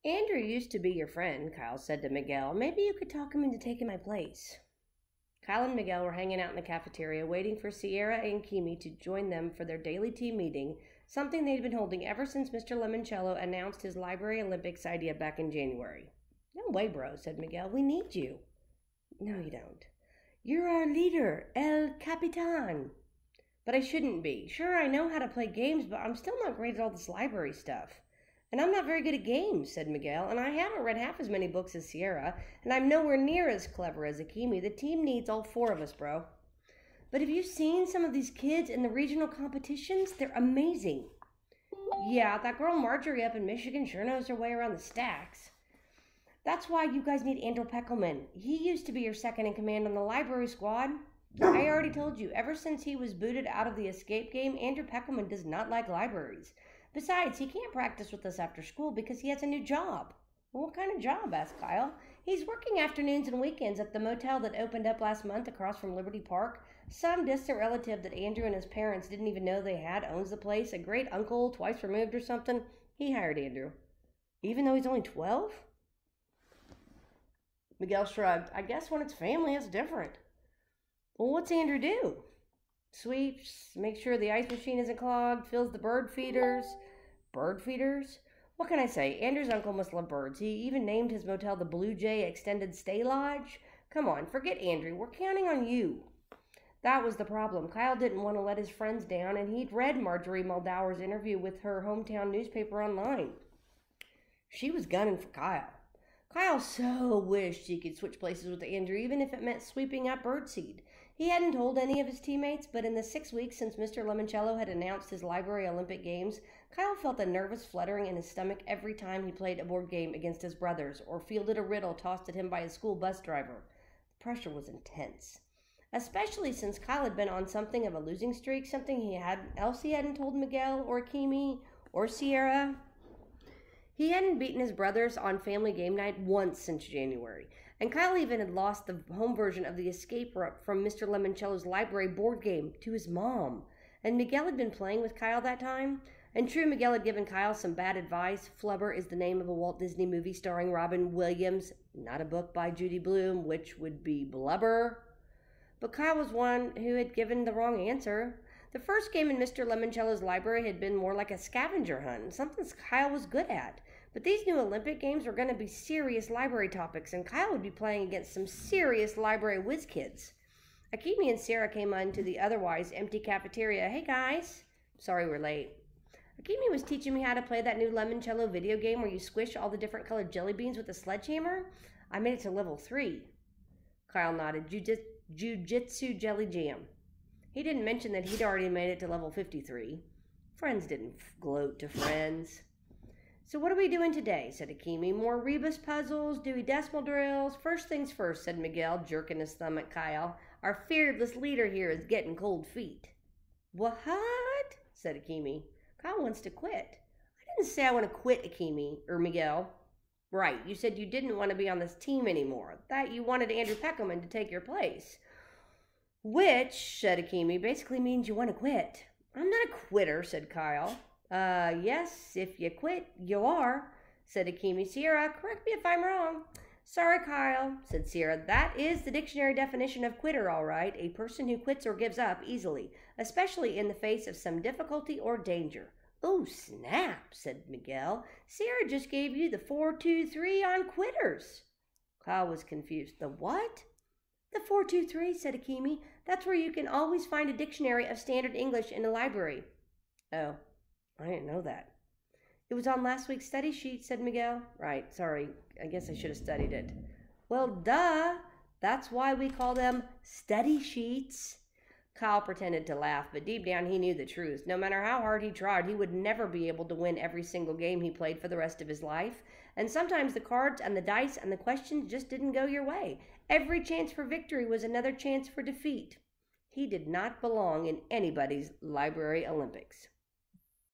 Andrew used to be your friend, Kyle said to Miguel. Maybe you could talk him into taking my place. Kyle and Miguel were hanging out in the cafeteria, waiting for Sierra and Kimi to join them for their daily team meeting, something they'd been holding ever since Mr. Lemoncello announced his Library Olympics idea back in January. No way, bro, said Miguel. We need you. No, you don't. You're our leader, El Capitan. But I shouldn't be. Sure, I know how to play games, but I'm still not great at all this library stuff. And I'm not very good at games, said Miguel, and I haven't read half as many books as Sierra, and I'm nowhere near as clever as Akimi. The team needs all four of us, bro. But have you seen some of these kids in the regional competitions? They're amazing. Yeah, that girl Marjorie up in Michigan sure knows her way around the stacks. That's why you guys need Andrew Peckelman. He used to be your second in command on the library squad. I already told you, ever since he was booted out of the escape game, Andrew Peckelman does not like libraries. Besides, he can't practice with us after school because he has a new job. Well, what kind of job? Asked Kyle. He's working afternoons and weekends at the motel that opened up last month across from Liberty Park. Some distant relative that Andrew and his parents didn't even know they had owns the place. A great uncle, twice removed or something. He hired Andrew. Even though he's only 12? Miguel shrugged. I guess when it's family, it's different. Well, what's Andrew do? Sweeps, makes sure the ice machine isn't clogged, fills the bird feeders. Bird feeders? What can I say? Andrew's uncle must love birds. He even named his motel the Blue Jay Extended Stay Lodge. Come on, forget Andrew. We're counting on you. That was the problem. Kyle didn't want to let his friends down, and he'd read Marjorie Muldaur's interview with her hometown newspaper online. She was gunning for Kyle. Kyle so wished he could switch places with Andrew, even if it meant sweeping up birdseed. He hadn't told any of his teammates, but in the 6 weeks since Mr. Lemoncello had announced his Library Olympic Games, Kyle felt a nervous fluttering in his stomach every time he played a board game against his brothers or fielded a riddle tossed at him by his school bus driver. The pressure was intense, especially since Kyle had been on something of a losing streak, something he hadn't told Miguel or Kimi or Sierra. He hadn't beaten his brothers on family game night once since January, and Kyle even had lost the home version of the escape rope from Mr. Lemoncello's library board game to his mom. And Miguel had been playing with Kyle that time. And true, Miguel had given Kyle some bad advice. Flubber is the name of a Walt Disney movie starring Robin Williams, not a book by Judy Blume, which would be Blubber. But Kyle was one who had given the wrong answer. The first game in Mr. Lemoncello's library had been more like a scavenger hunt, something Kyle was good at. But these new Olympic Games were going to be serious library topics, and Kyle would be playing against some serious library whiz kids. Akimi and Sarah came onto the otherwise empty cafeteria. Hey, guys. Sorry we're late. Akimi was teaching me how to play that new Lemoncello video game where you squish all the different colored jelly beans with a sledgehammer. I made it to level 3. Kyle nodded. Jiu-Jitsu Jelly Jam. He didn't mention that he'd already made it to level 53. Friends didn't gloat to friends. So what are we doing today? Said Akimi. More rebus puzzles, Dewey Decimal drills. First things first, said Miguel, jerking his thumb at Kyle. Our fearless leader here is getting cold feet. What? Said Akimi. Kyle wants to quit. I didn't say I want to quit, Akimi, or Miguel. Right, you said you didn't want to be on this team anymore. That you wanted Andrew Peckelman to take your place. Which, said Akimi, basically means you want to quit. I'm not a quitter, said Kyle. Yes, if you quit, you are, said Akimi. Sierra, correct me if I'm wrong. Sorry, Kyle, said Sierra. That is the dictionary definition of quitter, all right. A person who quits or gives up easily, especially in the face of some difficulty or danger. Oh, snap, said Miguel. Sierra just gave you the 4-2-3 on quitters. Kyle was confused. The what? The 4-2-3, said Akimi. That's where you can always find a dictionary of standard English in a library. Oh. I didn't know that. It was on last week's study sheet, said Miguel. Right, sorry. I guess I should have studied it. Well, duh. That's why we call them study sheets. Kyle pretended to laugh, but deep down he knew the truth. No matter how hard he tried, he would never be able to win every single game he played for the rest of his life. And sometimes the cards and the dice and the questions just didn't go your way. Every chance for victory was another chance for defeat. He did not belong in anybody's Library Olympics.